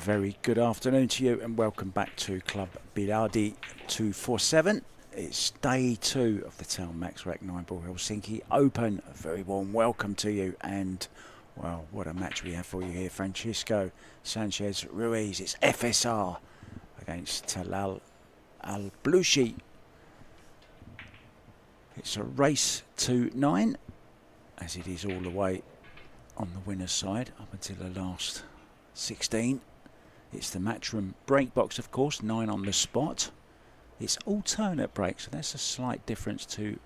very good afternoon to you and welcome back to Club Bilardi 247. It's day 2 of the Taom MaxRack Nineball Helsinki Open. A very warm welcome to you and, well, what a match we have for you here. Francisco, Sanchez, Ruiz. It's FSR against Talal, Alblooshi. It's a race to 9, as it is all the way on the winner's side up until the last 16. It's the Matchroom break box, of course, 9 on the spot. It's alternate break, so that's a slight difference to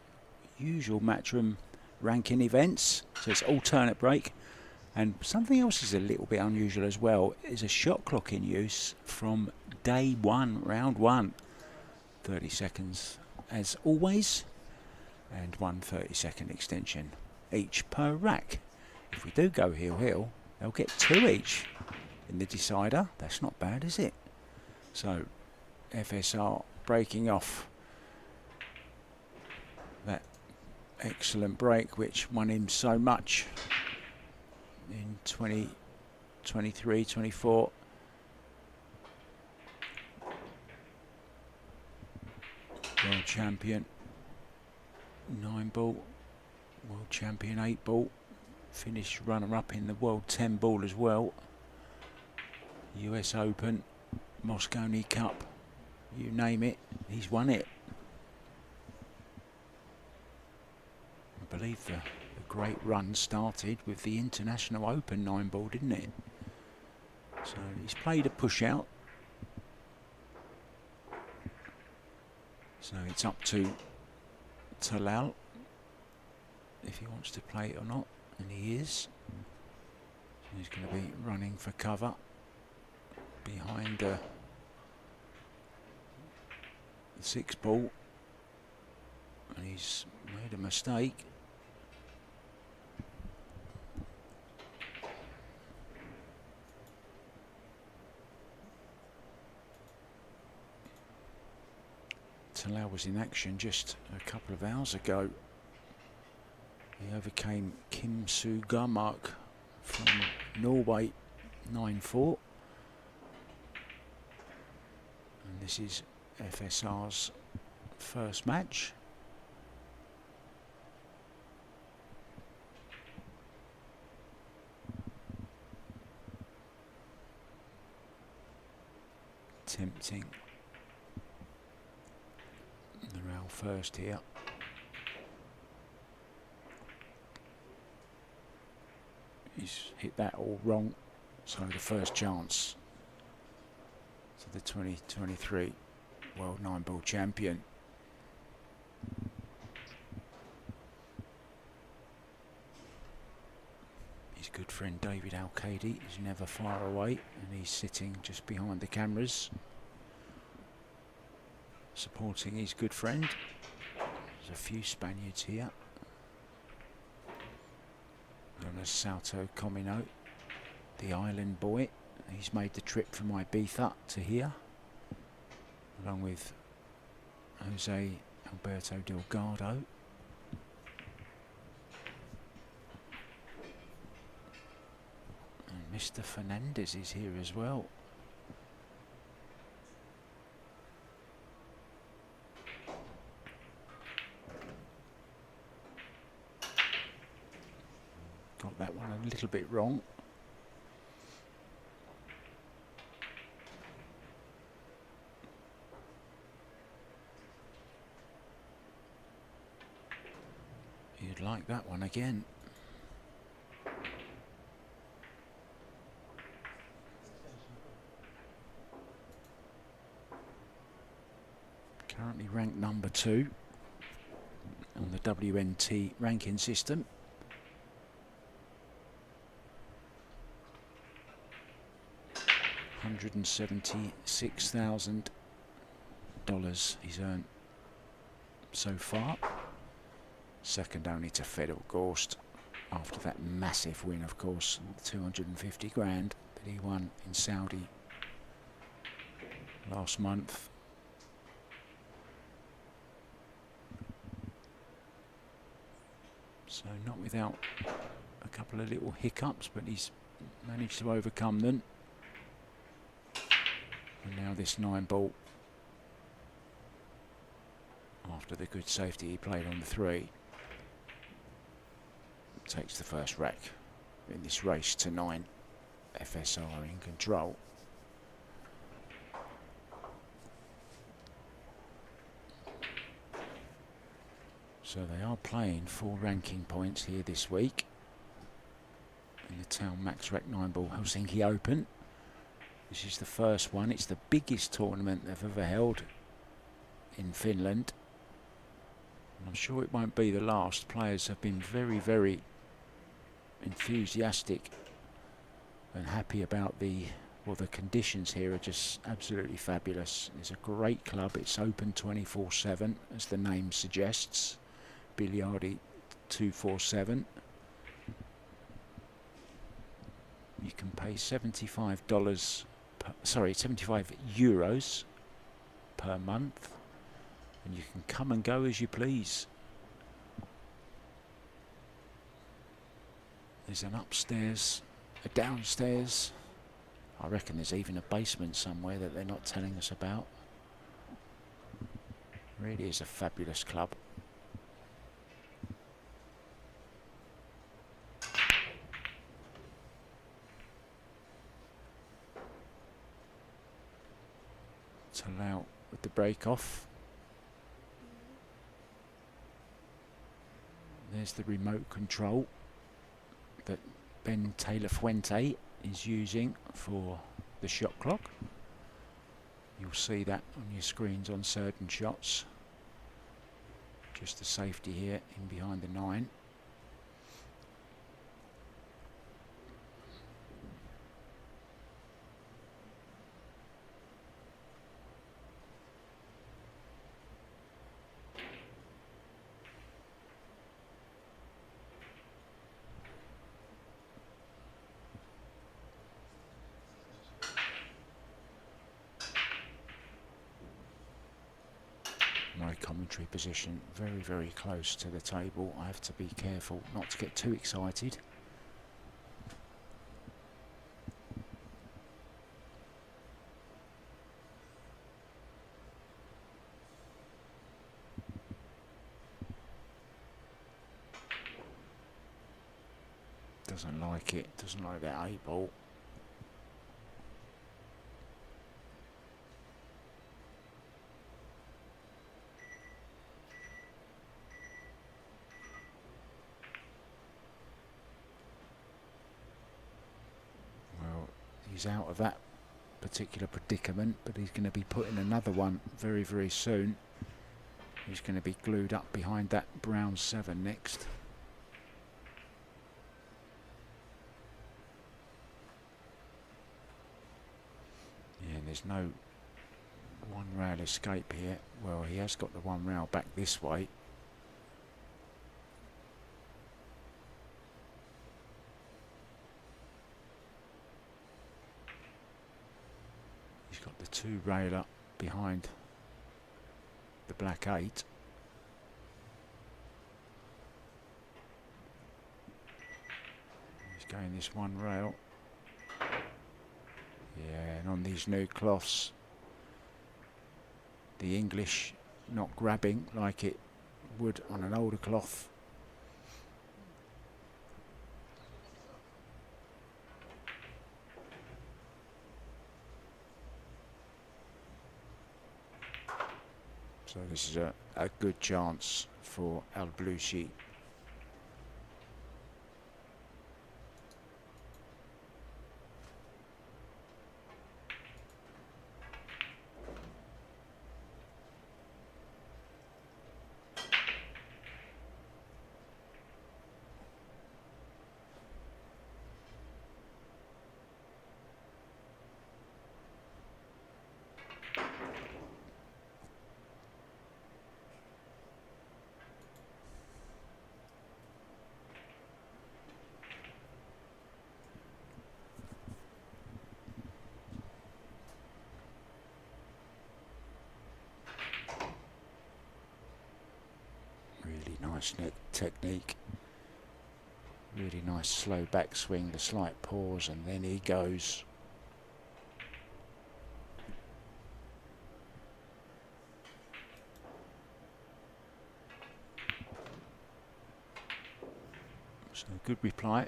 usual Matchroom ranking events. So it's alternate break. And something else is a little bit unusual as well is a shot clock in use from day 1, round 1. 30 seconds as always, and 1 30-second extension each per rack. If we do go heel-heel, they'll get 2 each in the decider. That's not bad, is it? So FSR breaking off that excellent break which won him so much in 2023, 24. World champion 9-ball, world champion 8-ball, finished runner-up in the World 10-ball as well. US Open, Moscone Cup, you name it, he's won it. I believe the great run started with the International Open 9-ball, didn't it? So he's played a push-out. So it's up to Talal if he wants to play it or not, and he is. He's going to be running for cover behind the 6-ball, and he's made a mistake. Talal was in action just a couple of hours ago. He overcame Kim Sugamark from Norway 9-4. And this is FSR's first match. Tempting the rail first here. He's hit that all wrong, so the first chance to the 2023 World 9-ball champion. His good friend David Al-Kaidi is never far away, and he's sitting just behind the cameras, supporting his good friend. There's a few Spaniards here. Jonas Salto Comino, the island boy. He's made the trip from Ibiza to here, along with Jose Alberto Delgado. And Mr. Fernandez is here as well. Got that one a little bit wrong. You'd like that one again. Currently ranked number 2 on the WNT ranking system. $176,000 he's earned so far. Second only to Fedor Gorst after that massive win, of course, 250 grand that he won in Saudi last month. So not without a couple of little hiccups, but he's managed to overcome them. And now this 9-ball, after the good safety he played on the 3, takes the first rack in this race to 9. FSR in control. So they are playing 4 ranking points here this week in the Taom MaxRack 9-ball Helsinki Open. This is the first one. It's the biggest tournament they've ever held in Finland. And I'm sure it won't be the last. Players have been very, very enthusiastic and happy about the conditions here are just absolutely fabulous. It's a great club. It's open 24/7, as the name suggests. Biljardi 247. You can pay $75 75 euros per month, and you can come and go as you please. There's an upstairs, a downstairs. I reckon there's even a basement somewhere that they're not telling us about. Really is a fabulous club. Talal with the break off. There's the remote control that Ben Taylor Fuente is using for the shot clock. You'll see that on your screens on certain shots. Just the safety here in behind the 9. My commentary position very, very close to the table. I have to be careful not to get too excited. Doesn't like it, doesn't like that 8-ball. He's out of that particular predicament, but he's going to be put in another one very, very soon. He's going to be glued up behind that brown 7 next. Yeah, and there's no 1-rail escape here. Well, he has got the 1-rail back this way. He's got the 2-railer behind the black 8. He's going this 1-rail. Yeah, and on these new cloths, the English not grabbing like it would on an older cloth. So this is a good chance for Alblooshi. Nice technique, really nice slow backswing, the slight pause, and then he goes. Good reply.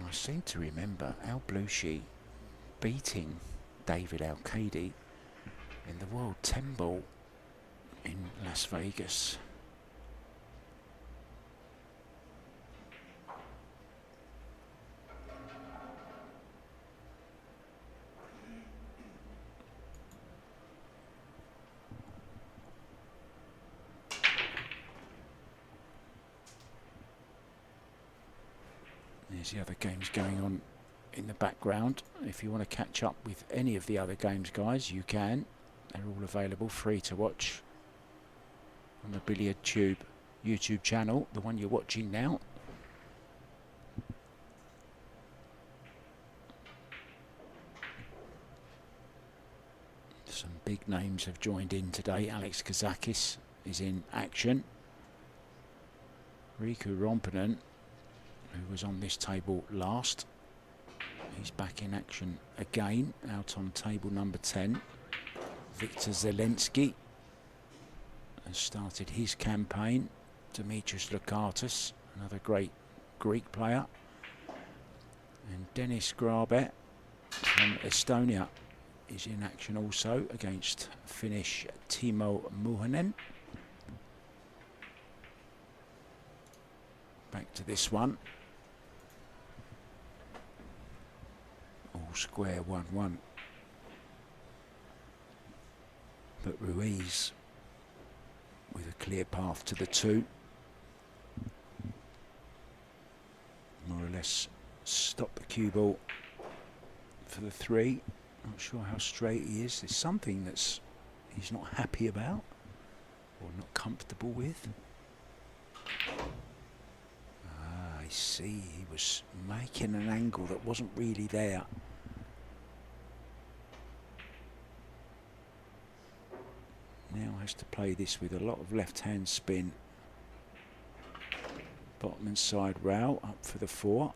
I seem to remember Alblooshi beating David Al-Qaedi in the World 10 Ball in Las Vegas. There's the other games going on in the background. If you want to catch up with any of the other games, guys, you can. They're all available, free to watch on the Billiard Tube YouTube channel, the one you're watching now. Some big names have joined in today. Alex Kazakis is in action. Riku Rompinen, who was on this table last, he's back in action again, out on table number 10. Victor Zelensky has started his campaign. Dimitris Lokatis, another great Greek player. And Denis Grabet from Estonia is in action also against Finnish Timo Muhonen. Back to this one. All square 1-1. But Ruiz with a clear path to the 2. More or less stop the cue ball for the 3. Not sure how straight he is. There's something that's he's not happy about or not comfortable with. I see, he was making an angle that wasn't really there. Now has to play this with a lot of left-hand spin. Bottom and side row up for the 4.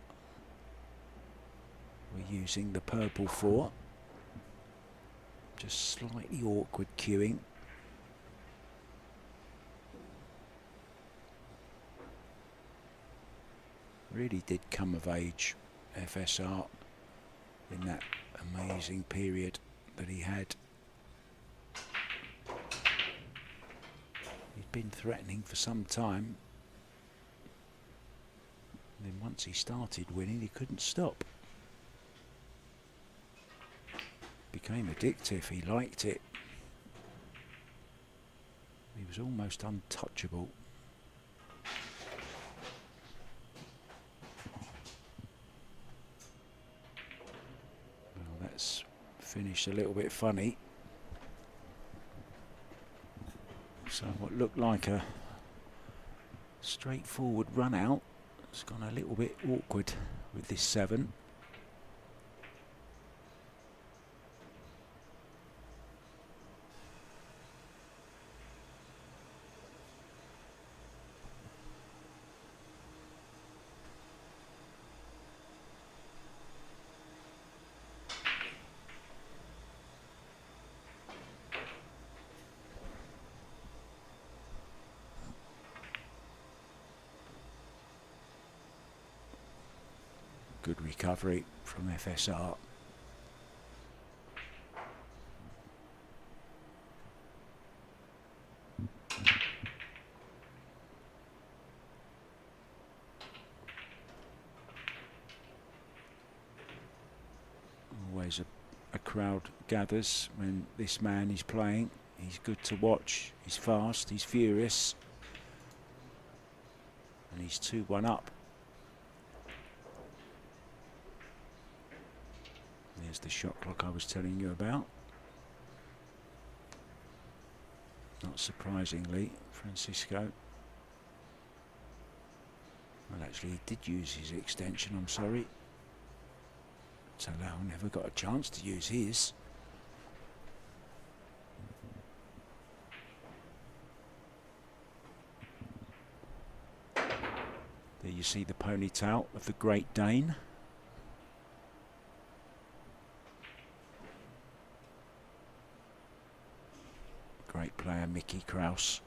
We're using the purple 4. Just slightly awkward cueing. Really did come of age, FSR, in that amazing period that he had. He'd been threatening for some time. And then once he started winning, he couldn't stop. Became addictive, he liked it. He was almost untouchable. Well, that's finished a little bit funny. So what looked like a straightforward run out has gone a little bit awkward with this 7. Good recovery from FSR. Always a crowd gathers when this man is playing. He's good to watch. He's fast, he's furious. And he's 2-1 up. There's the shot clock I was telling you about. Not surprisingly, Francisco. Well, actually, he did use his extension, I'm sorry. Talal never got a chance to use his. you see the ponytail of the Great Dane. Great player, Mickey Kraus.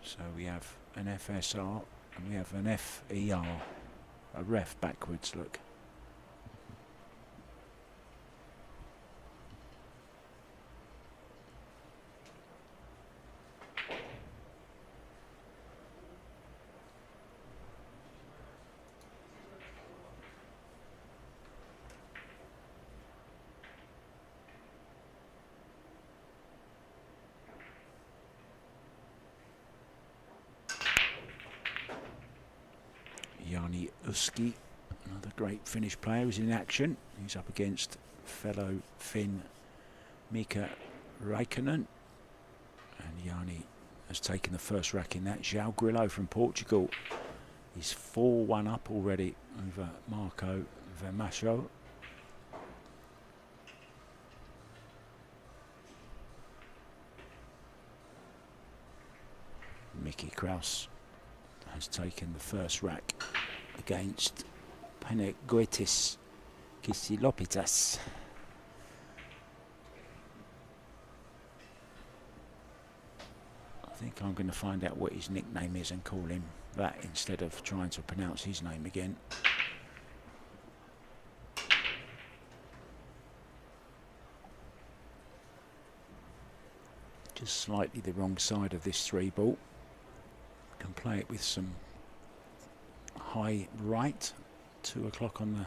So we have an FSR and we have an FER, a ref backwards look. Uski, another great Finnish player, is in action. He's up against fellow Finn Mika Räikkönen, and Yanni has taken the first rack in that. João Grillo from Portugal is 4-1 up already over Marco Vermacho. Mickey Kraus has taken the first rack against Panegoitis Kisilopitas. I think I'm going to find out what his nickname is and call him that instead of trying to pronounce his name again. Just slightly the wrong side of this 3-ball. Can play it with some high right, 2 o'clock on the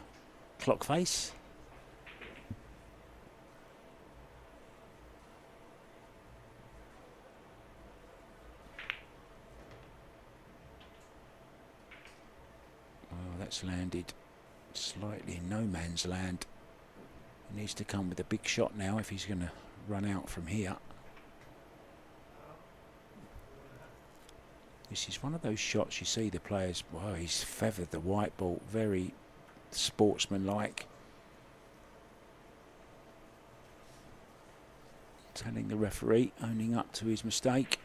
clock face. Well, that's landed slightly in no man's land. He needs to come with a big shot now if he's going to run out from here. This is one of those shots you see the players, wow, he's feathered the white ball, very sportsmanlike. Telling the referee, owning up to his mistake.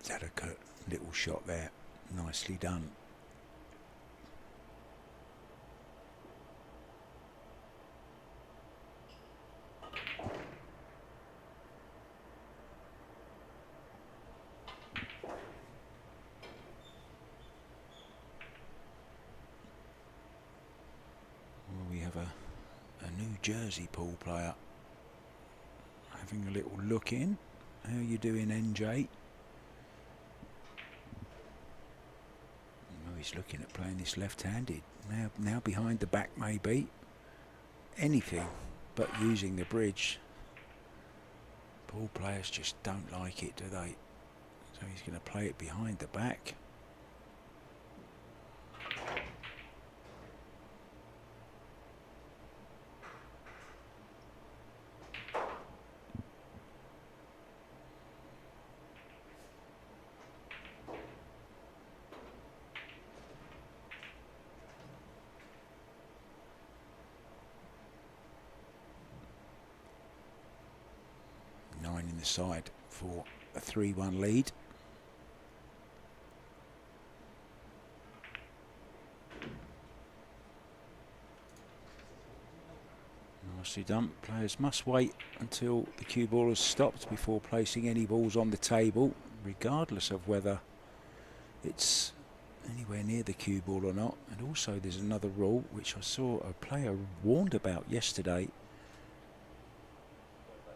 Delicate little shot there, nicely done. Well, we have a New Jersey pool player having a little look in. How are you doing, NJ? He's looking at playing this left-handed. Now behind the back maybe. Anything but using the bridge. Pool players just don't like it, do they? So he's going to play it behind the back. The side for a 3-1 lead. Nicely done. Players must wait until the cue ball has stopped before placing any balls on the table, regardless of whether it's anywhere near the cue ball or not. And also there's another rule which I saw a player warned about yesterday.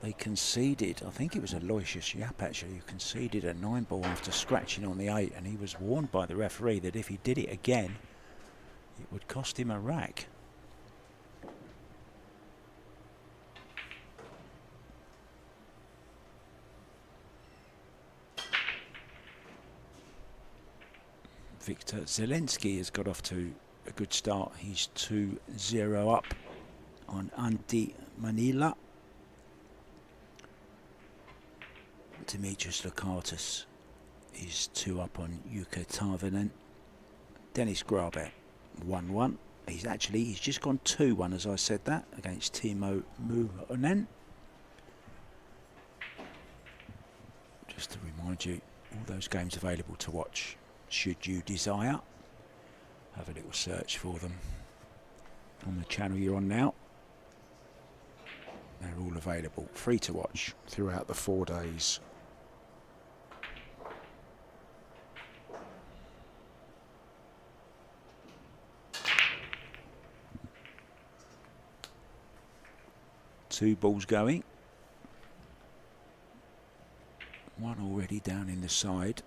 They conceded, I think it was Aloysius Yap actually, who conceded a 9-ball after scratching on the 8, and he was warned by the referee that if he did it again, it would cost him a rack. Victor Zelensky has got off to a good start. He's 2-0 up on Antti Manila. Dimitris Lukatis is 2 up on Jukka Tarvinen. Dennis Grabet 1-1. He's just gone 2-1 as I said that against Timo Muhonen. Just to remind you, all those games available to watch should you desire. Have a little search for them on the channel you're on now. They're all available, free to watch throughout the 4 days. Two balls going. One already down in the side.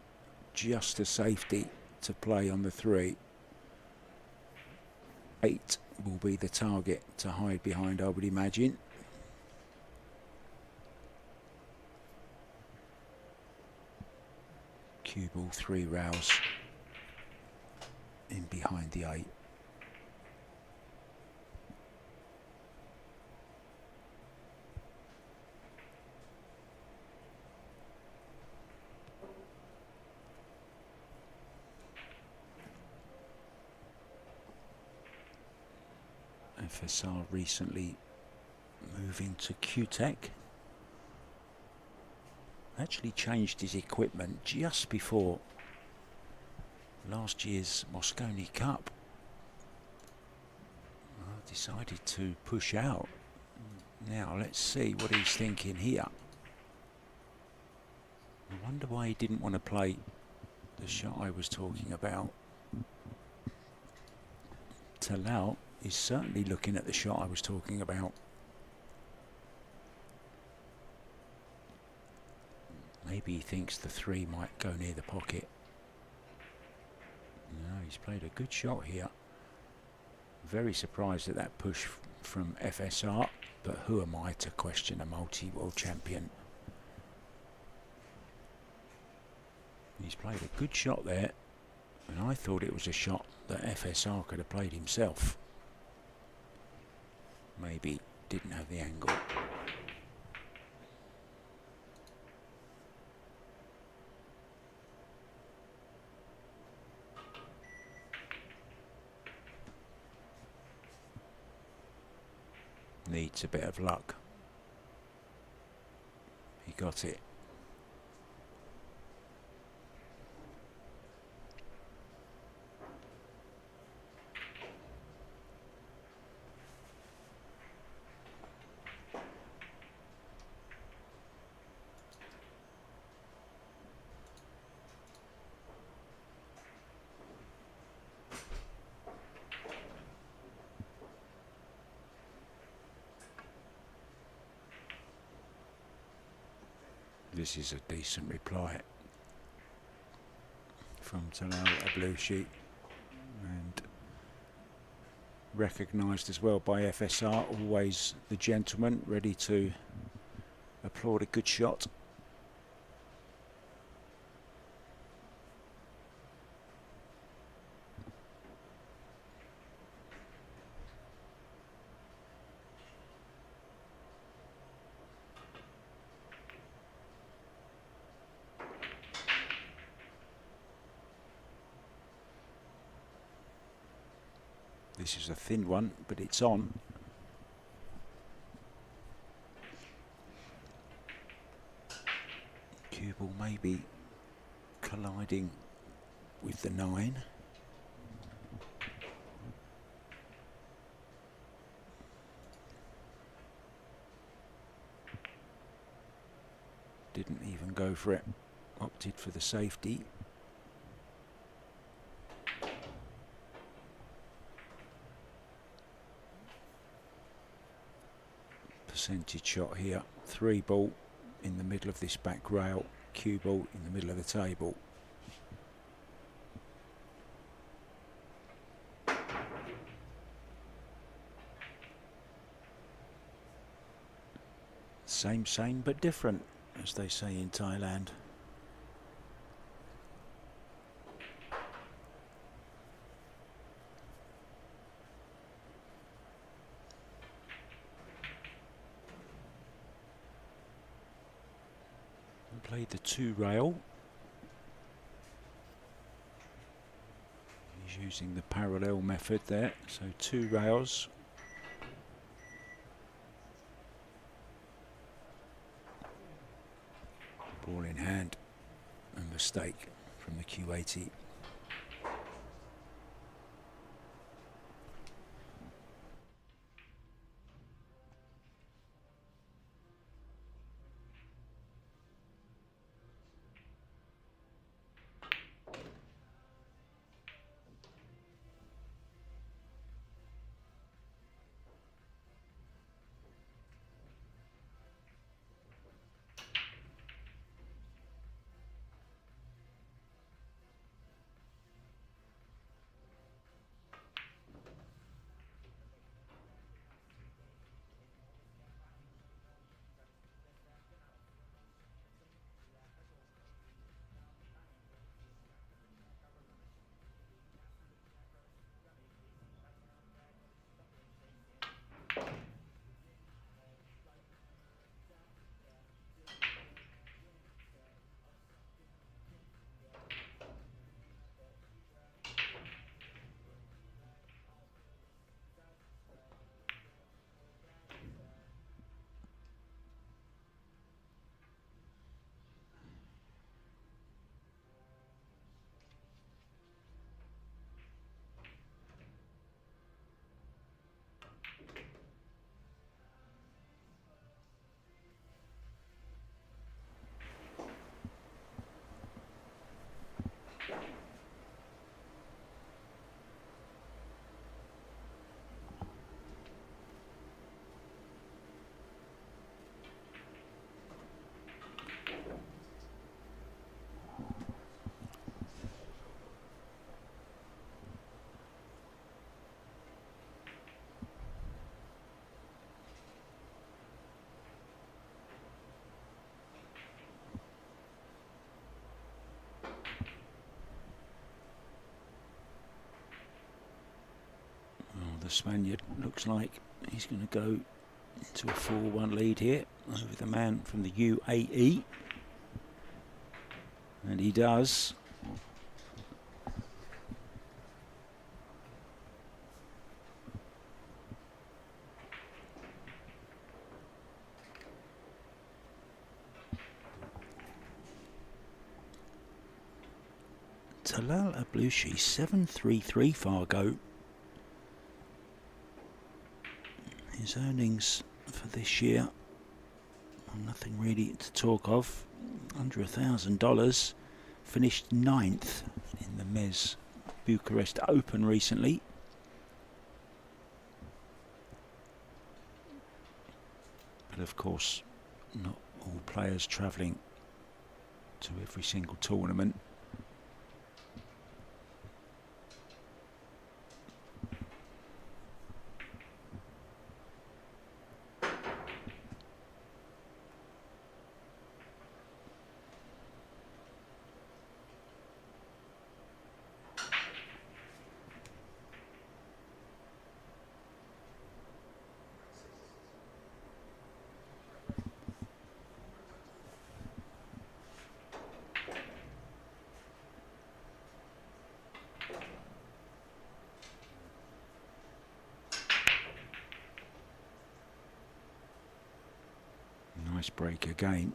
Just a safety to play on the 3. 8 will be the target to hide behind, I would imagine. Cue ball 3 rows in behind the 8. FSR recently moving to Q-Tech. Actually changed his equipment just before last year's Mosconi Cup. Well, decided to push out. Now let's see what he's thinking here. I wonder why he didn't want to play the shot I was talking about. Talal is certainly looking at the shot I was talking about. Maybe he thinks the 3 might go near the pocket. No, he's played a good shot here. Very surprised at that push from FSR, but who am I to question a multi-world champion? He's played a good shot there, and I thought it was a shot that FSR could have played himself. Maybe didn't have the angle. Needs a bit of luck. He got it. This is a decent reply from Talal Alblooshi, and recognised as well by FSR, always the gentleman, ready to applaud a good shot. This is a thin one, but it's on. Cue ball maybe colliding with the 9. Didn't even go for it, opted for the safety. Percentage shot here. 3 ball in the middle of this back rail. Cue ball in the middle of the table. Same but different, as they say in Thailand. Played the 2 rail. He's using the parallel method there, so 2 rails. Ball in hand, a mistake from the Q80. The Spaniard looks like he's going to go into a 4-1 lead here over the man from the UAE, and he does. Talal Alblooshi 733 Fargo. His earnings for this year are nothing really to talk of. Under $1,000. Finished 9th in the Mez Bucharest Open recently. But of course, not all players travelling to every single tournament. Nice break again.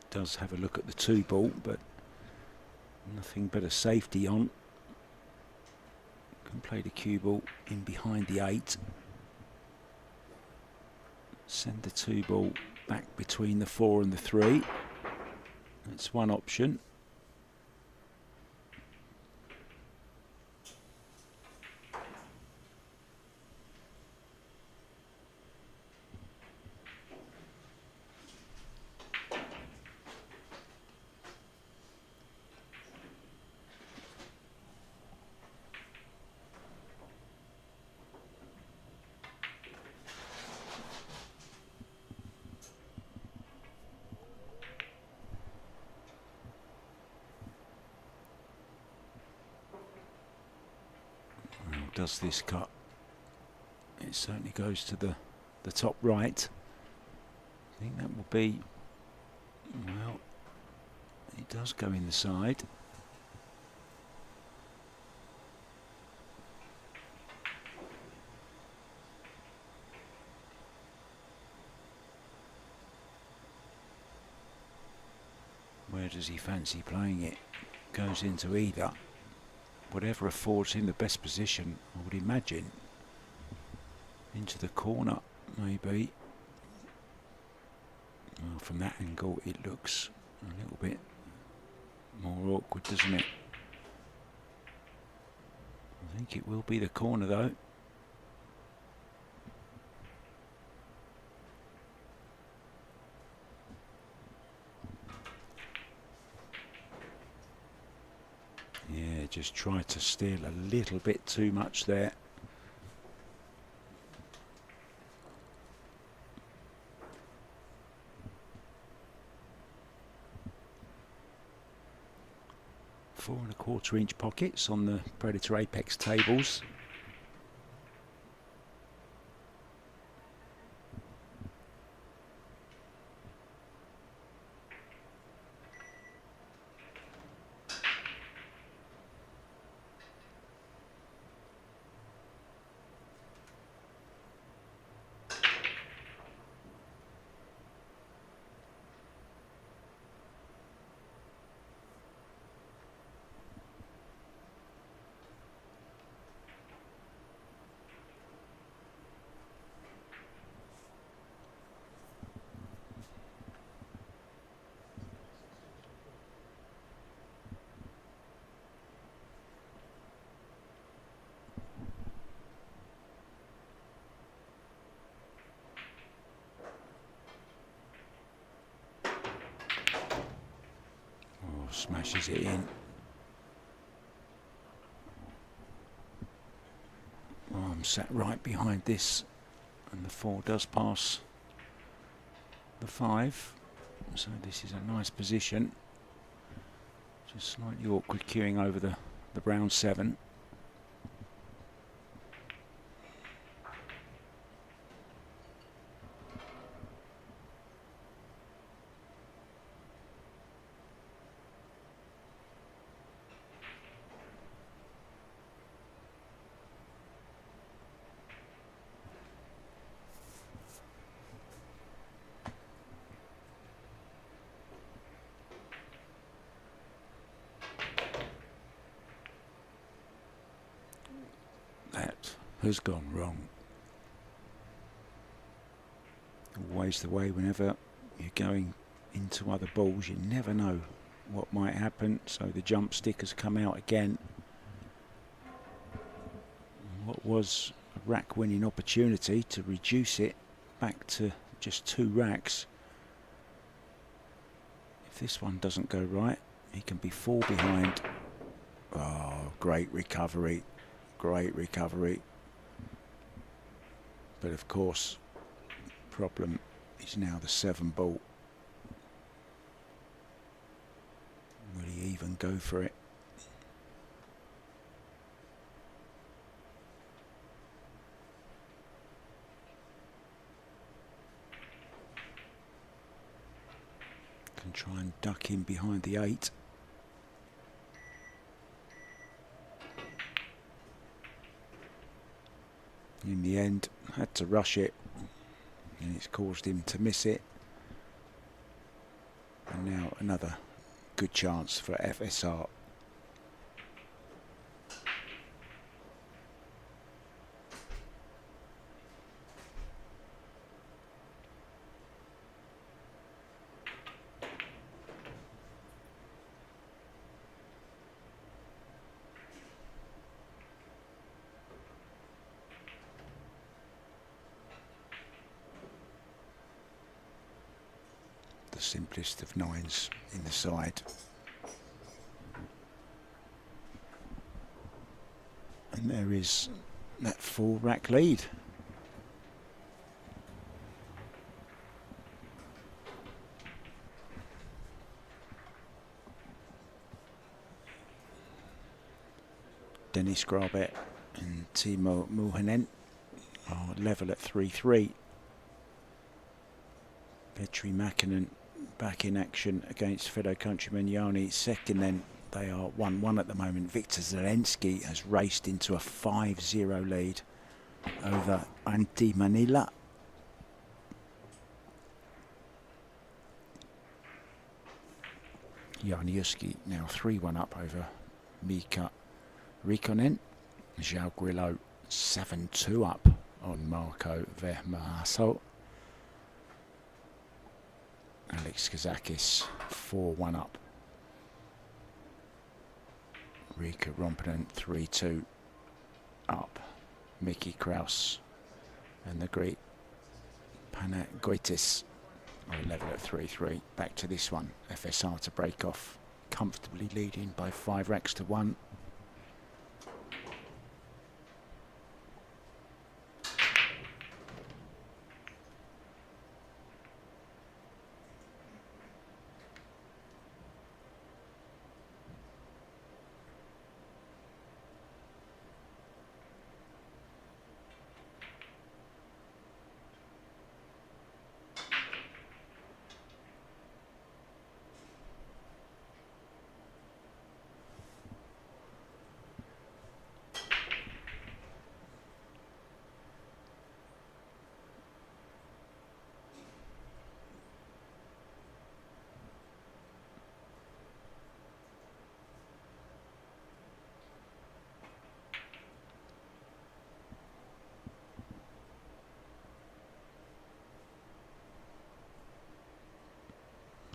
Does have a look at the 2 ball, but nothing but a safety on. Can play the cue ball in behind the 8. Send the 2 ball back between the 4 and the 3. That's one option. Does this cut? It certainly goes to the top right. I think that will be, well, does go in the side. Where does he fancy playing it? Goes into either. Whatever affords him the best position, I would imagine. Into the corner, maybe. Well, from that angle, it looks a little bit more awkward, doesn't it? I think it will be the corner, though. Yeah, just try to steal a little bit too much there. Four and a quarter inch pockets on the Predator Apex tables. Smashes it in. Oh, I'm sat right behind this, and the 4 does pass the 5, so this is a nice position. Just slightly awkward queuing over the brown 7. That has gone wrong. Always the way whenever you're going into other balls, you never know what might happen. So the jump stick has come out again. What was a rack winning opportunity to reduce it back to just 2 racks. If this one doesn't go right, he can be 4 behind. Oh, great recovery. Great recovery. But of course, problem is now the 7 ball. Will he even go for it? Can try and duck in behind the 8. In the end, had to rush it, and it's caused him to miss it. And now another good chance for FSR. The simplest of 9s in the side. And there is that 4 rack lead. Dennis Grabet and Timo Muhanen are level at 3-3. Petri Mäkinen back in action against fellow countryman Yanni second then. They are 1-1 at the moment. Victor Zelensky has raced into a 5-0 lead over Antti Manila. Jarniewski now 3-1 up over Mika Rikkonen. João Grillo 7-2 up on Marco Vermahaso. Alex Kazakis 4-1 up. Rika Rompinen 3-2 up. Mickey Kraus and the Greek Panagoitis are level at 3-3. Back to this one. FSR to break off, comfortably leading by 5 racks to 1.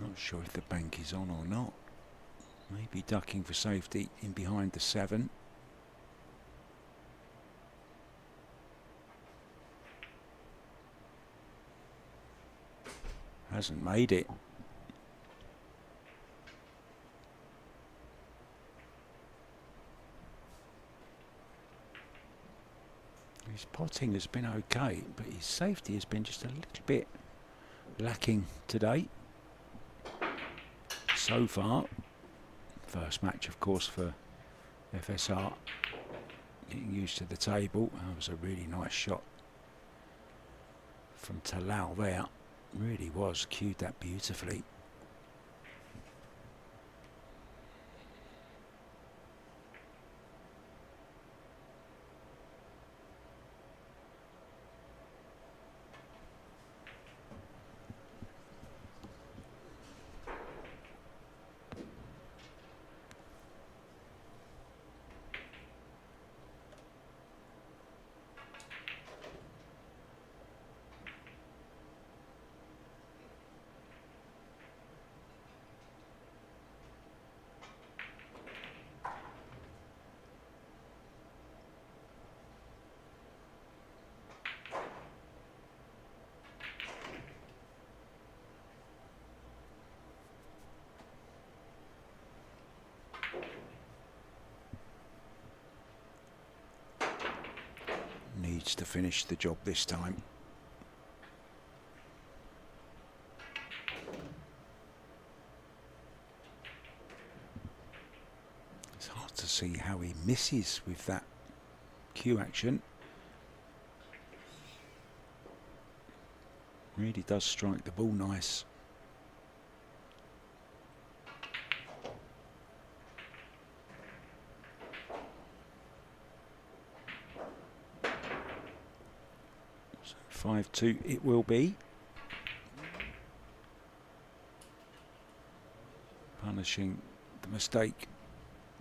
Not sure if the bank is on or not. Maybe ducking for safety in behind the 7. Hasn't made it. His potting has been okay, but his safety has been just a little bit lacking today. So far, first match of course for FSR, getting used to the table. That was a really nice shot from Talal there, really was, cued that beautifully. Needs to finish the job this time. It's hard to see how he misses with that cue action. Really does strike the ball nice. So 5-2 it will be. Punishing the mistake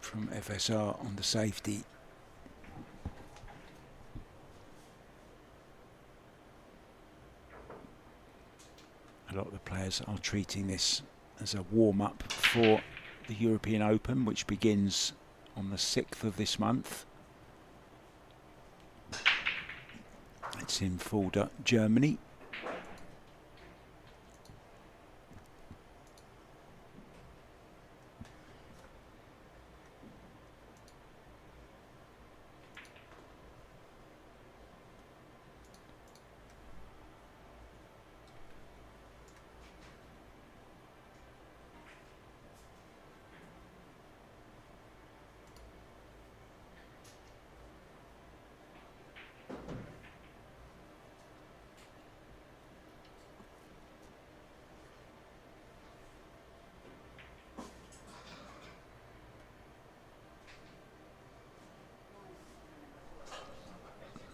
from FSR on the safety. A lot of the players are treating this as a warm-up for the European Open, which begins on the 6th of this month. It's in Fulda, Germany.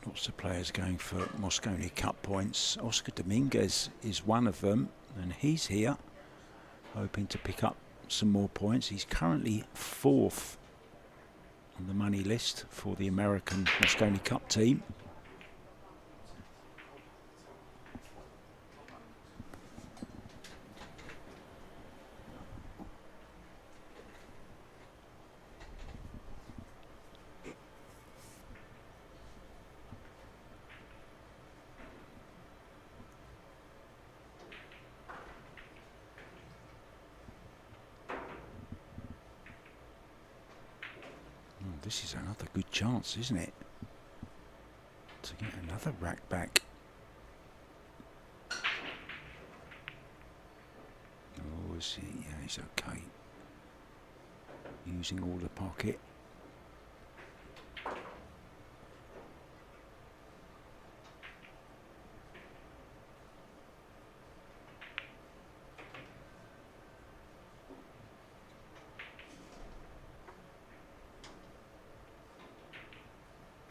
Lots of players going for Mosconi Cup points. Oscar Dominguez is one of them, and he's here hoping to pick up some more points. He's currently 4th on the money list for the American Mosconi Cup team. This is another good chance, isn't it? To get another rack back. Oh, is he? Yeah, he's okay. Using all the pocket.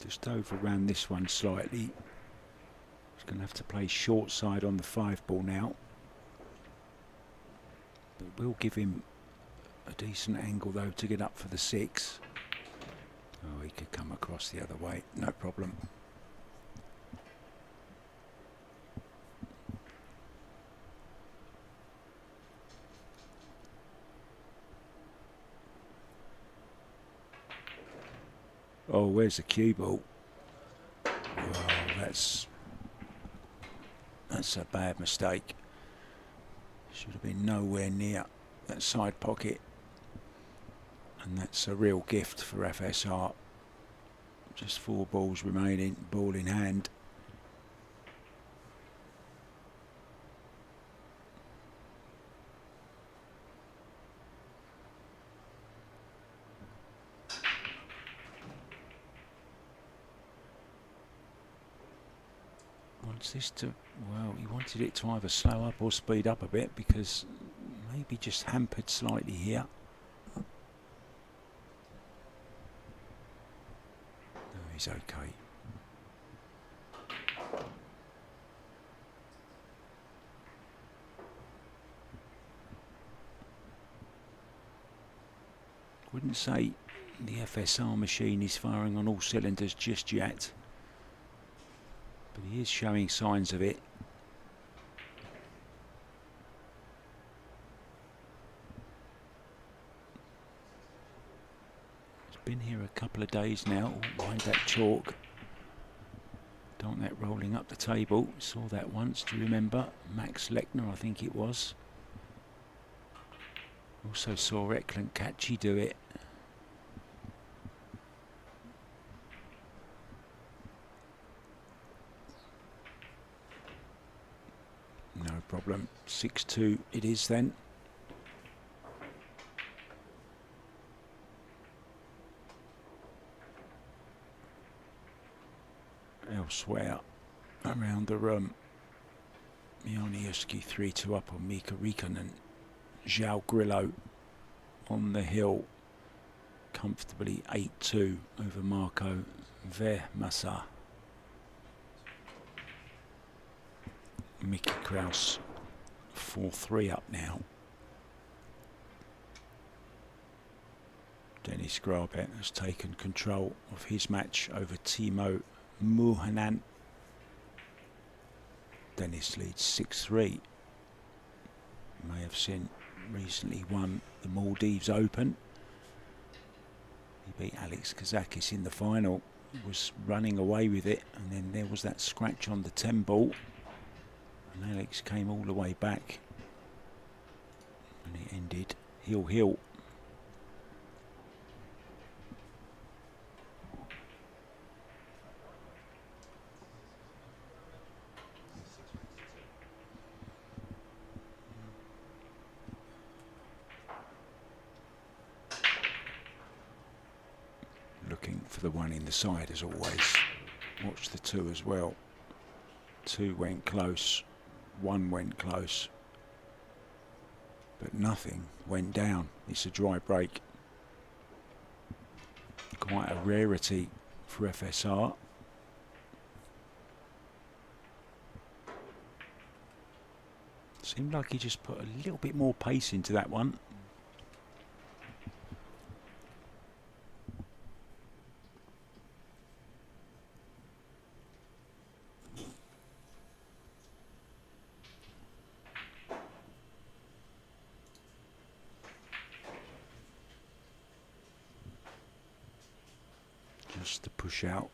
Just overran this one slightly. He's going to have to play short side on the 5 ball now. But we'll give him a decent angle though to get up for the 6. Oh, he could come across the other way, no problem. Oh, where's the cue ball? Oh, that's a bad mistake. Should have been nowhere near that side pocket. And that's a real gift for FSR. Just 4 balls remaining, ball in hand. This to, well, he wanted it to either slow up or speed up a bit, because maybe just hampered slightly here. No, he's okay. Wouldn't say the FSR machine is firing on all cylinders just yet. But he is showing signs of it. He's been here a couple of days now. Mind that chalk. Don't want that rolling up the table. Saw that once, do you remember? Max Lechner, I think it was. Also saw Eklund Kachi do it. No problem. 6-2 it is then. Elsewhere around the room, Mioniuski 3-2 up on Mika Rikkonen. João Grillo on the hill comfortably 8-2 over Marco Vermassa. Mickey Kraus 4-3 up now. Dennis Grabet has taken control of his match over Timo Muhanan. Dennis leads 6-3. You may have seen recently won the Maldives Open. He beat Alex Kazakis in the final. He was running away with it, and then there was that scratch on the 10 ball. And Alex came all the way back, and it ended heel-heel. Looking for the one in the side as always. Watch the 2 as well. 2 went close. 1 went close, but nothing went down. It's a dry break. Quite a rarity for FSR. Seemed like he just put a little bit more pace into that one. Just to push out.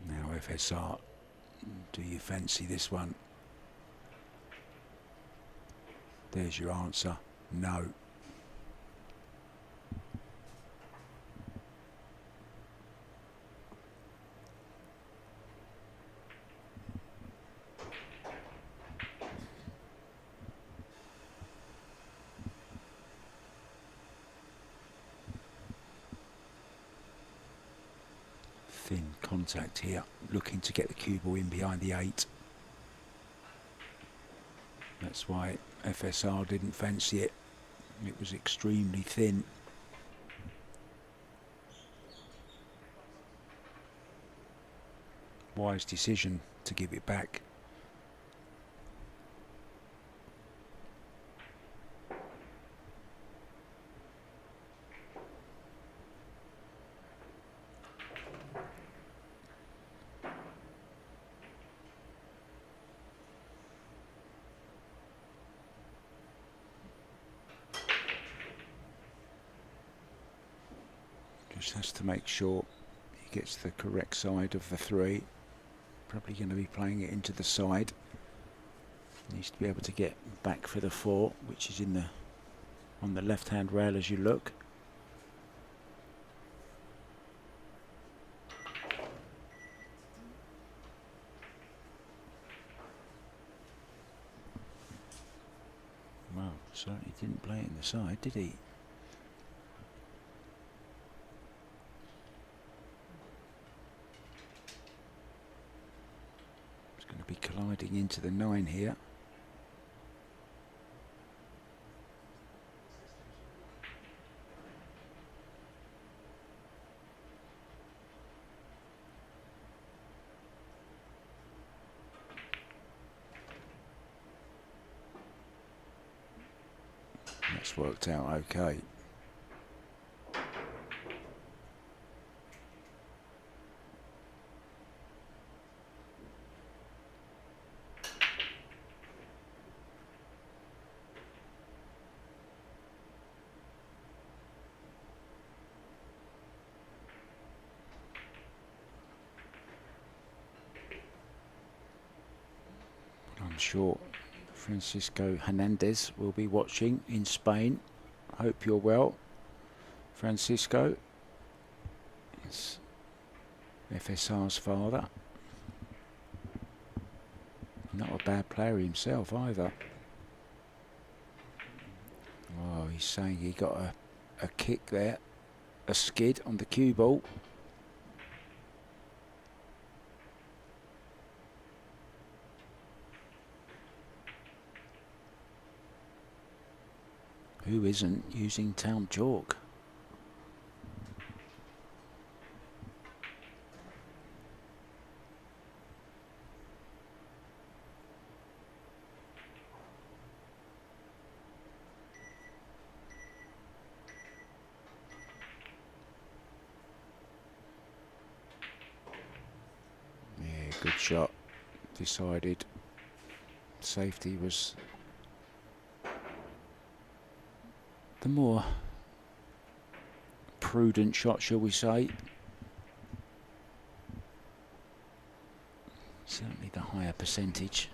Now FSR, do you fancy this one? There's your answer, no. Thin contact here, looking to get the cue ball in behind the 8. That's why FSR didn't fancy it. It was extremely thin. Wise decision to give it back. Just has to make sure he gets the correct side of the 3. Probably going to be playing it into the side. Needs to be able to get back for the 4, which is on the left-hand rail as you look. Well, certainly didn't play it in the side, did he? Be colliding into the 9 here. That's worked out okay. I'm sure Francisco Hernandez will be watching in Spain. Hope you're well, Francisco. It's FSR's father. Not a bad player himself either. Oh, he's saying he got a kick there, a skid on the cue ball. Who isn't using Taom chalk? Yeah, good shot. Decided safety was the more prudent shot, shall we say. Certainly the higher percentage.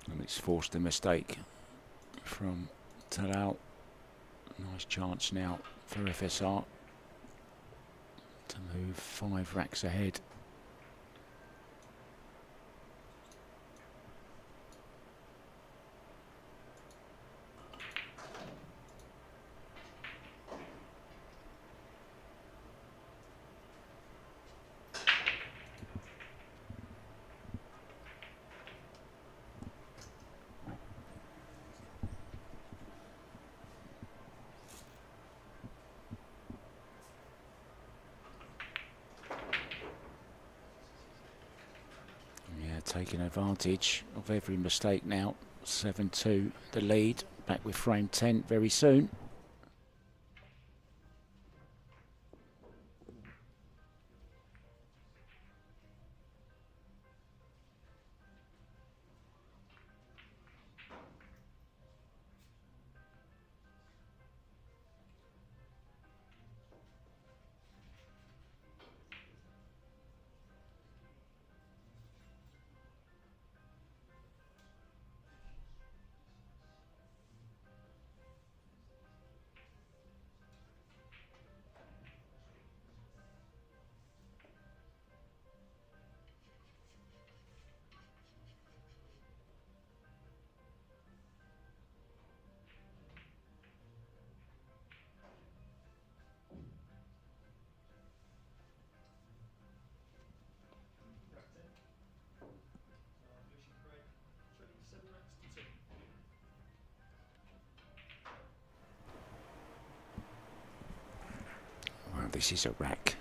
And it's forced a mistake from Talal. Nice chance now for FSR to move 5 racks ahead. taking advantage of every mistake now. 7-2 the lead. Back with frame 10 very soon. This is a rack.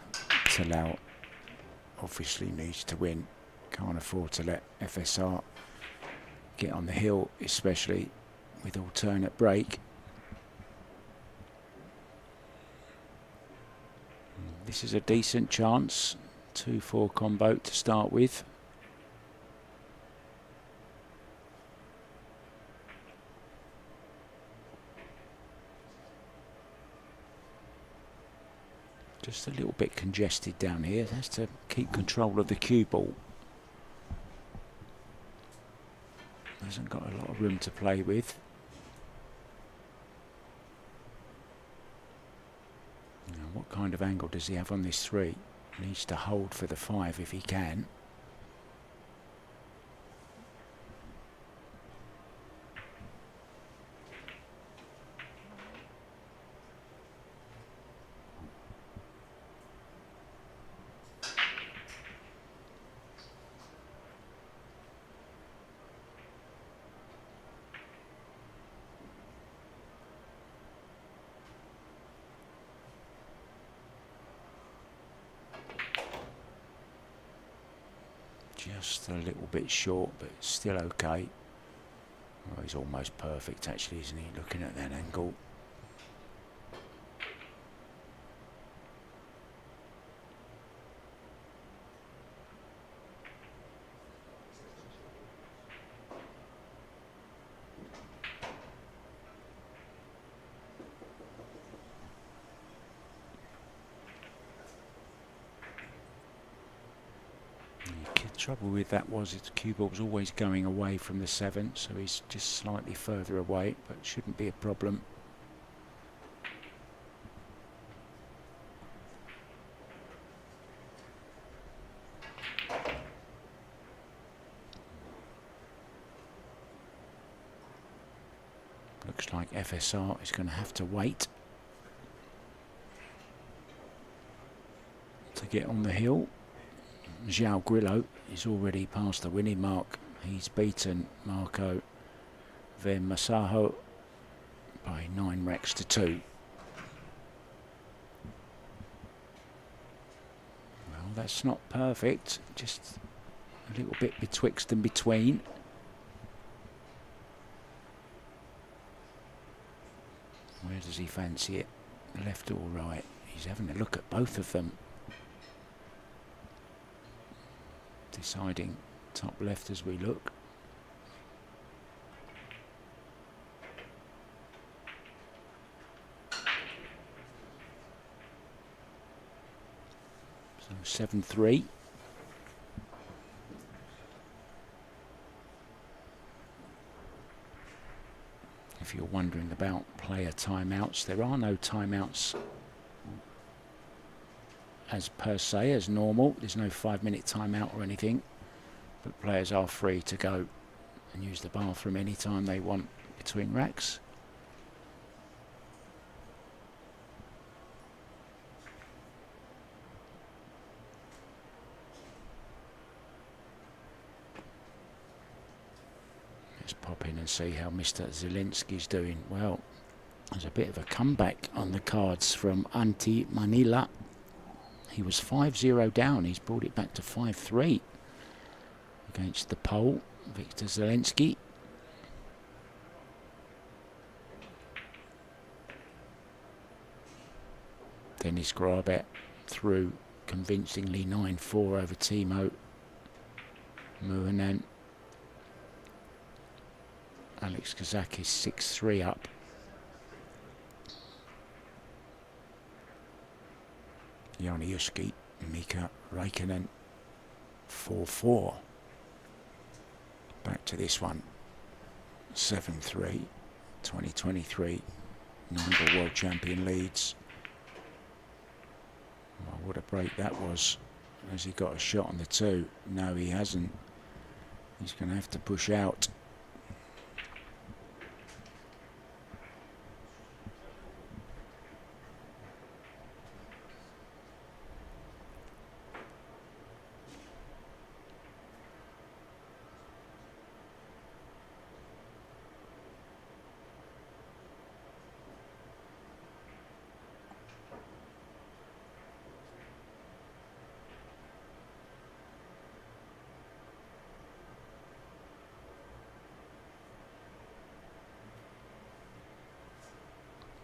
Talal obviously needs to win. Can't afford to let FSR get on the hill, especially with alternate break. This is a decent chance. 2-4 combo to start with. Just a little bit congested down here. Has to keep control of the cue ball. Hasn't got a lot of room to play with. Now, what kind of angle does he have on this 3? Needs to hold for the 5 if he can. Just a little bit short, but still okay. Well, he's almost perfect actually, isn't he, looking at that angle. Trouble with that was its cue ball was always going away from the 7, so he's just slightly further away, but shouldn't be a problem. Looks like FSR is going to have to wait to get on the hill. João Grillo is already past the winning mark. He's beaten Marco Vermassaho by 9 racks to 2. Well, that's not perfect, just a little bit betwixt and between. Where does he fancy it? Left or right? He's having a look at both of them. Deciding top left as we look. So 7-3. If you're wondering about player timeouts, there are no timeouts as per se, as normal. There's no 5-minute timeout or anything, but players are free to go and use the bathroom anytime they want between racks. Let's pop in and see how Mr. Zielinski's doing. Well, there's a bit of a comeback on the cards from Antti Manila. He was 5-0 down. He's brought it back to 5-3 against the pole, Victor Zelensky. Dennis Grabet through convincingly 9-4 over Timo Muhanan. Alex Kazakis 6-3 up. Janiuski, Mika Räikkönen 4-4. Back to this one. 7-3. 2023 Nineball World Champion leads. Well, what a break that was. Has he got a shot on the 2? No, he hasn't. He's going to have to push out.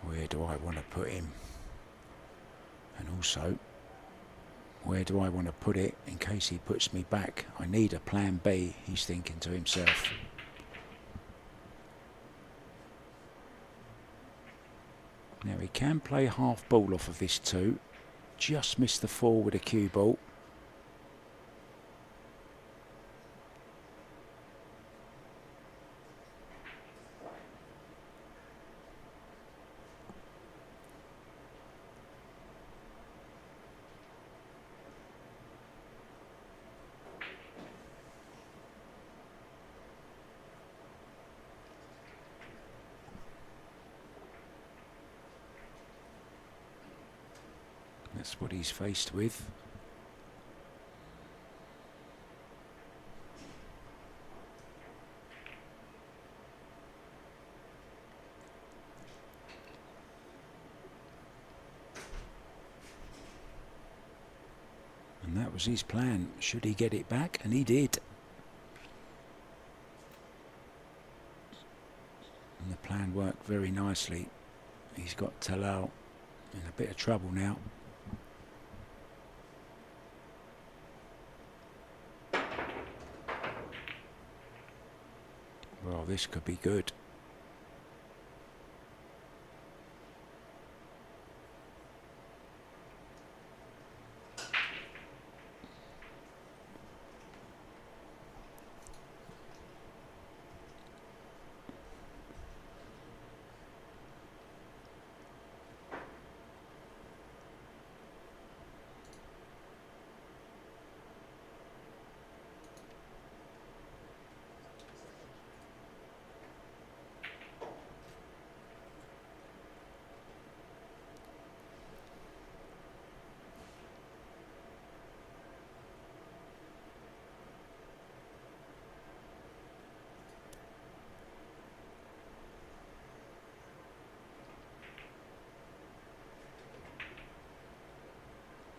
Where do I want to put him? And also, where do I want to put it in case he puts me back? I need a plan B, he's thinking to himself. Now he can play half ball off of this 2. Just missed the 4 with a cue ball. That's what he's faced with. And that was his plan. Should he get it back? And he did. And the plan worked very nicely. He's got Talal in a bit of trouble now. Well, this could be good.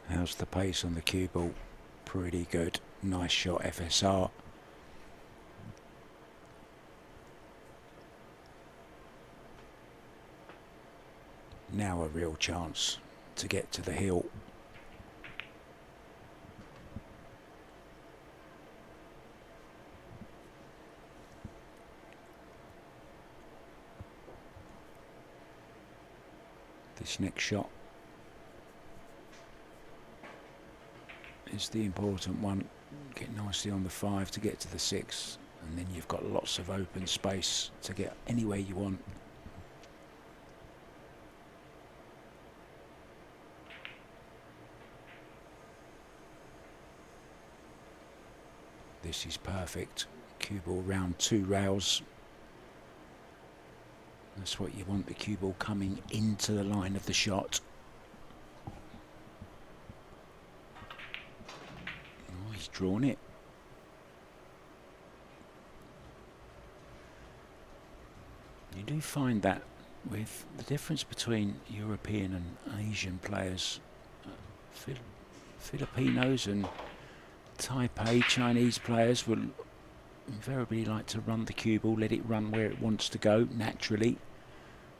How's the pace on the cue ball? Pretty good. Nice shot, FSR. Now a real chance to get to the hill. This next shot is the important one. Get nicely on the 5 to get to the 6, and then you've got lots of open space to get anywhere you want. This is perfect. Cue ball round 2 rails. That's what you want, the cue ball coming into the line of the shot. Oh, he's drawn it. You do find that with the difference between European and Asian players, Filipinos and Taipei Chinese players will invariably like to run the cue ball, let it run where it wants to go naturally.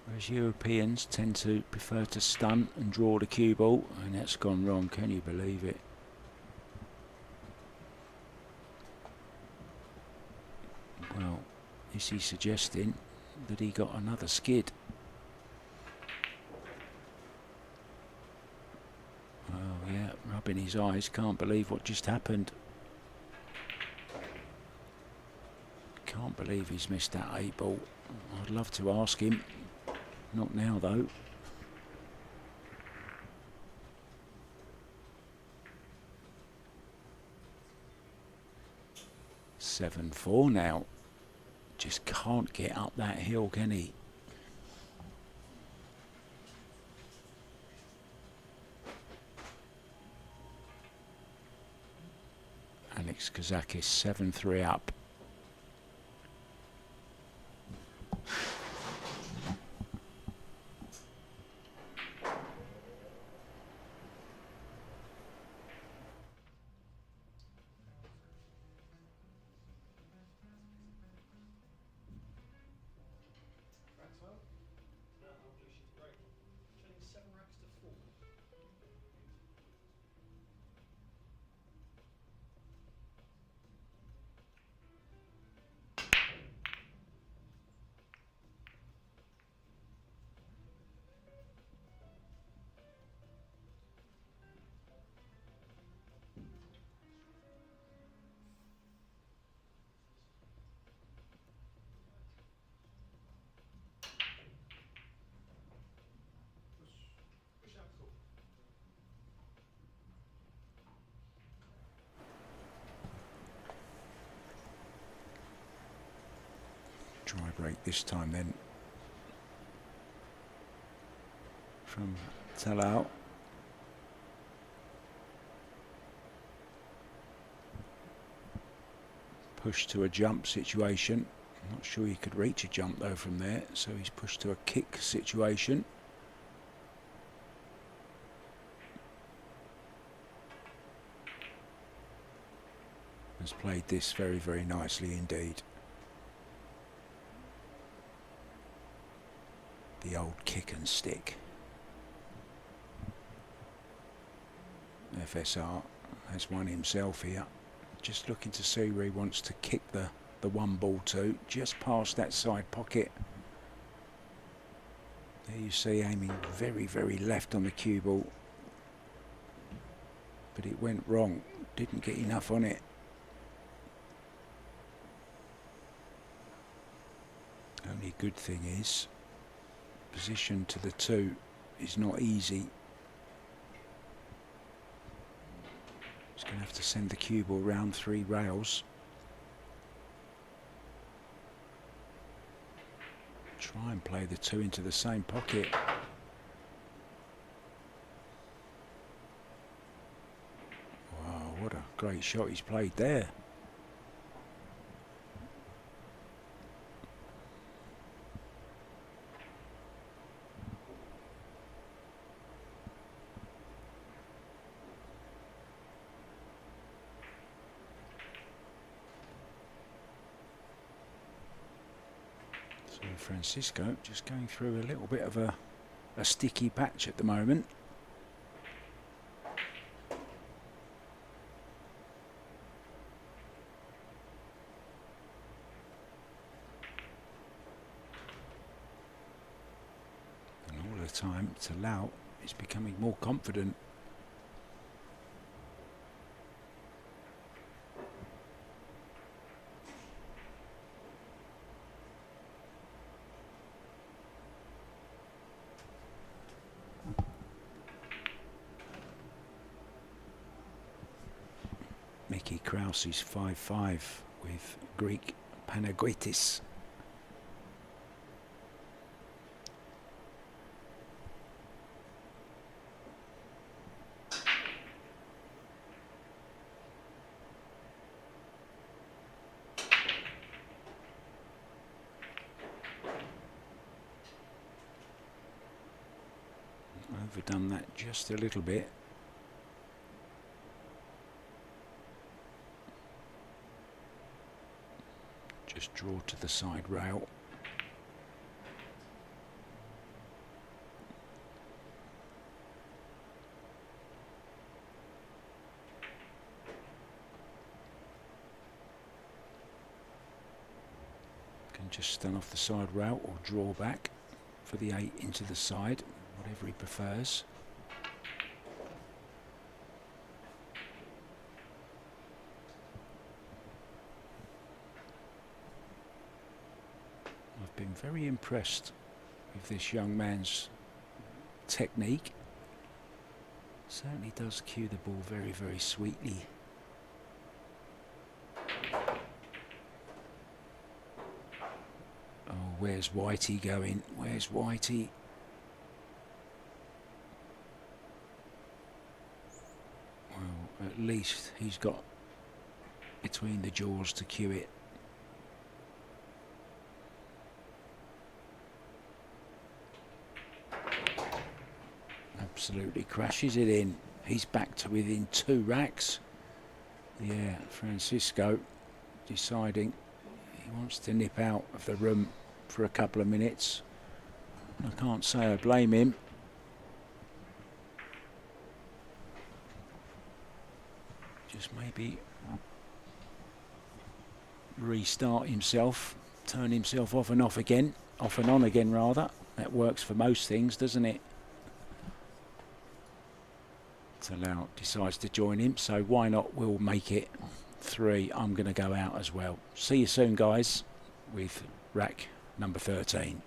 Whereas Europeans tend to prefer to stunt and draw the cue ball, and that's gone wrong, can you believe it? Well, is he suggesting that he got another skid? Oh yeah, rubbing his eyes, can't believe what just happened. Can't believe he's missed that 8 ball. I'd love to ask him. Not now though. 7-4 now. Just can't get up that hill, can he? Alex Kazakis 7-3 up. Dry break this time then from Talal. Push to a jump situation. I'm not sure he could reach a jump though from there, so he's pushed to a kick situation. Has played this very, very nicely indeed. The old kick and stick. FSR has won himself here. Just looking to see where he wants to kick the 1 ball to. Just past that side pocket. There you see, aiming very, very left on the cue ball. But it went wrong. Didn't get enough on it. Only good thing is, position to the 2 is not easy. He's going to have to send the cue ball round 3 rails. Try and play the 2 into the same pocket. Wow, what a great shot he's played there. Francisco just going through a little bit of a sticky patch at the moment. And all the time, Talal is becoming more confident. Kraus is 5-5 with Greek Panagiotis. Overdone that just a little bit. draw to the side rail. Can just stun off the side rail or draw back for the 8 into the side, whatever he prefers. I've been very impressed with this young man's technique. Certainly does cue the ball very, very sweetly. Oh, where's Whitey going? Where's Whitey? Well, at least he's got between the jaws to cue it. Absolutely crashes it in. He's back to within 2 racks. Yeah, Francisco deciding he wants to nip out of the room for a couple of minutes. I can't say I blame him. Just maybe restart himself, turn himself off and off again, off and on again rather. That works for most things, doesn't it? Talal decides to join him, so why not? We'll make it 3. I'm going to go out as well. See you soon, guys, with rack number 13.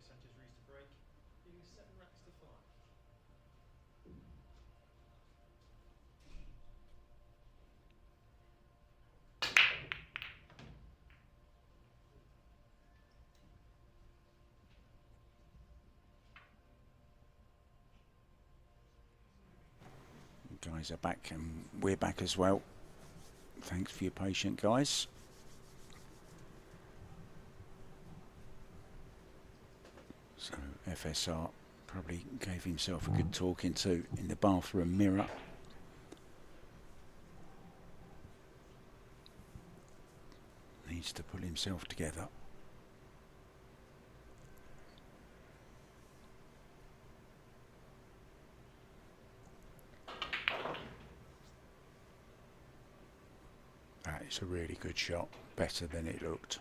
Sanchez, Ruiz to break, leaving 7 racks to 5. Guys are back and we're back as well. Thanks for your patience, guys. So FSR probably gave himself a good talking to in the bathroom mirror. Needs to pull himself together. That is a really good shot, better than it looked.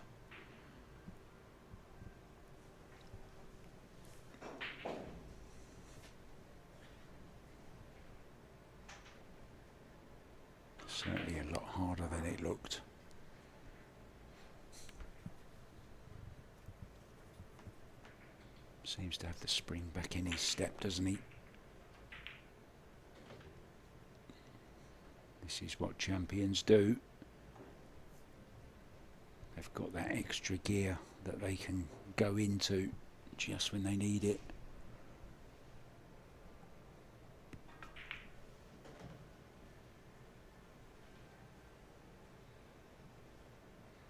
Certainly a lot harder than it looked. Seems to have the spring back in his step, doesn't he? This is what champions do. They've got that extra gear that they can go into just when they need it.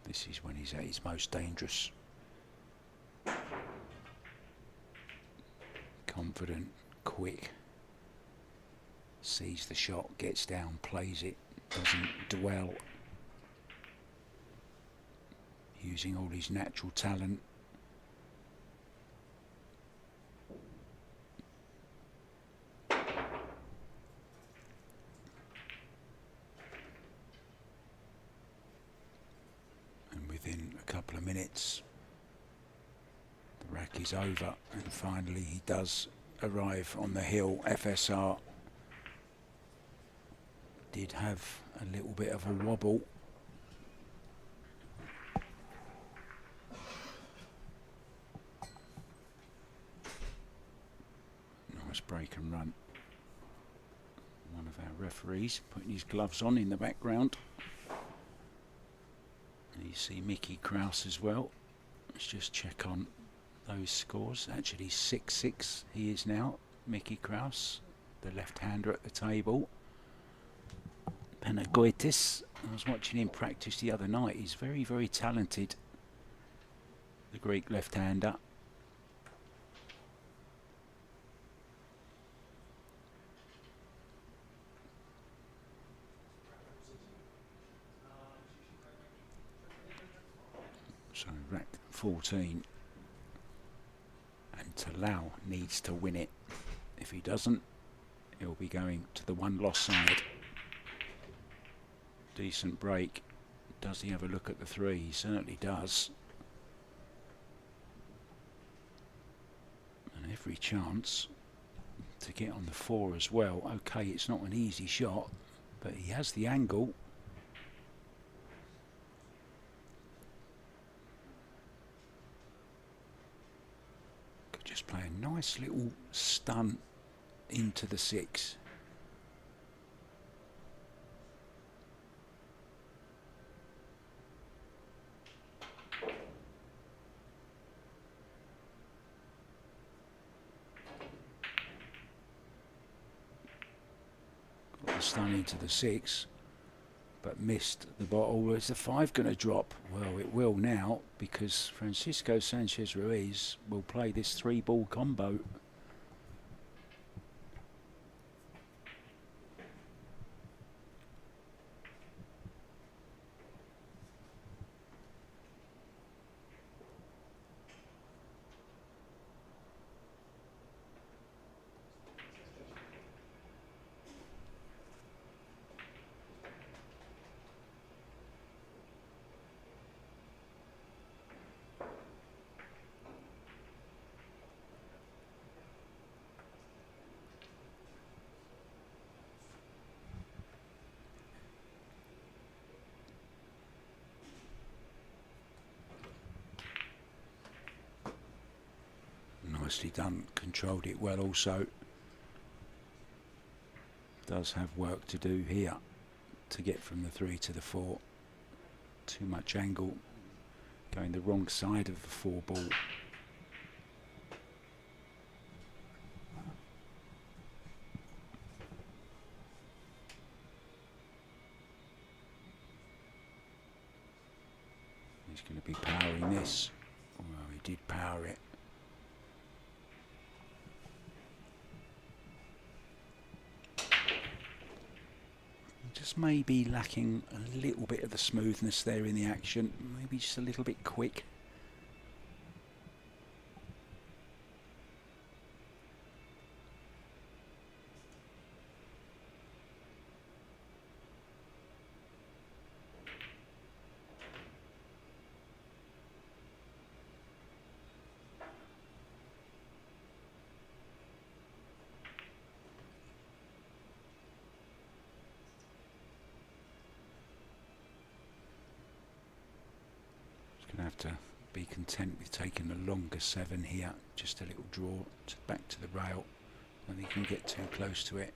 This is when he's at his most dangerous. Confident, quick, sees the shot, gets down, plays it, doesn't dwell. Using all his natural talent. And within a couple of minutes, the rack is over, and finally he does arrive on the hill. FSR did have a little bit of a wobble. Break and run. One of our referees putting his gloves on in the background. And you see Mickey Krause as well. Let's just check on those scores. Actually 6-6 he is now, Mickey Krause, the left-hander at the table. Panagoitis, I was watching him practice the other night. He's very, very talented, the Greek left-hander. So rack 14, and Talal needs to win it. If he doesn't, he'll be going to the one-loss side. Decent break. Does he have a look at the three? He certainly does. And every chance to get on the four as well. Okay, it's not an easy shot, but he has the angle. Just play a nice little stun into the six. Got the stun into the six, but missed the bottle. Is the five going to drop? Well, it will now, because Francisco Sanchez Ruiz will play this three-ball combo. Nicely done, controlled it well also. Does have work to do here to get from the three to the four. Too much angle, going the wrong side of the four ball. He's going to be powering this. Well, he did power it. Just maybe lacking a little bit of the smoothness there in the action, maybe just a little bit quick. Gonna have to be content with taking a longer seven here, just a little draw back to the rail. I think he can get too close to it.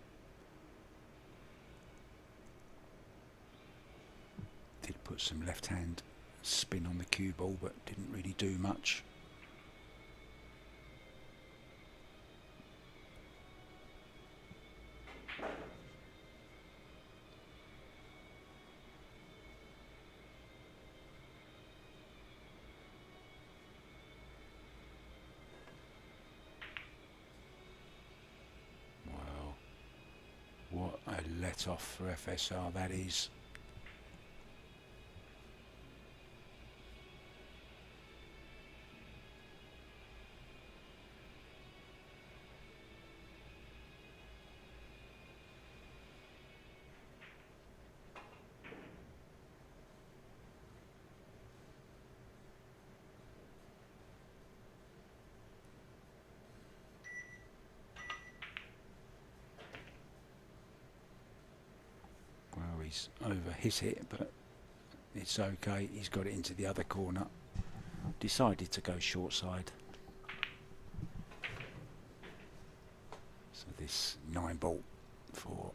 Put some left hand spin on the cue ball, but didn't really do much. What a let off for FSR that is. He's over hit it, but it's okay. He's got it into the other corner. Decided to go short side. So this 9-ball for,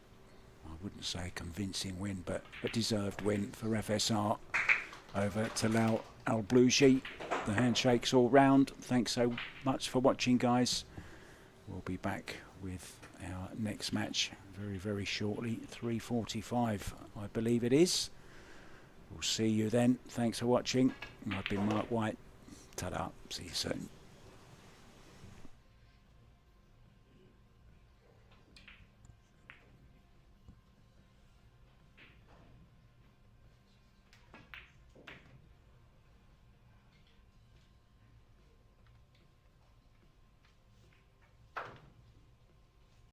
I wouldn't say a convincing win, but a deserved win for FSR over Talal Alblooshi. The handshakes all round. Thanks so much for watching, guys. We'll be back with our next match very, very shortly. 3:45, I believe it is. We'll see you then. Thanks for watching. I've been Mark White. Ta-da. See you soon.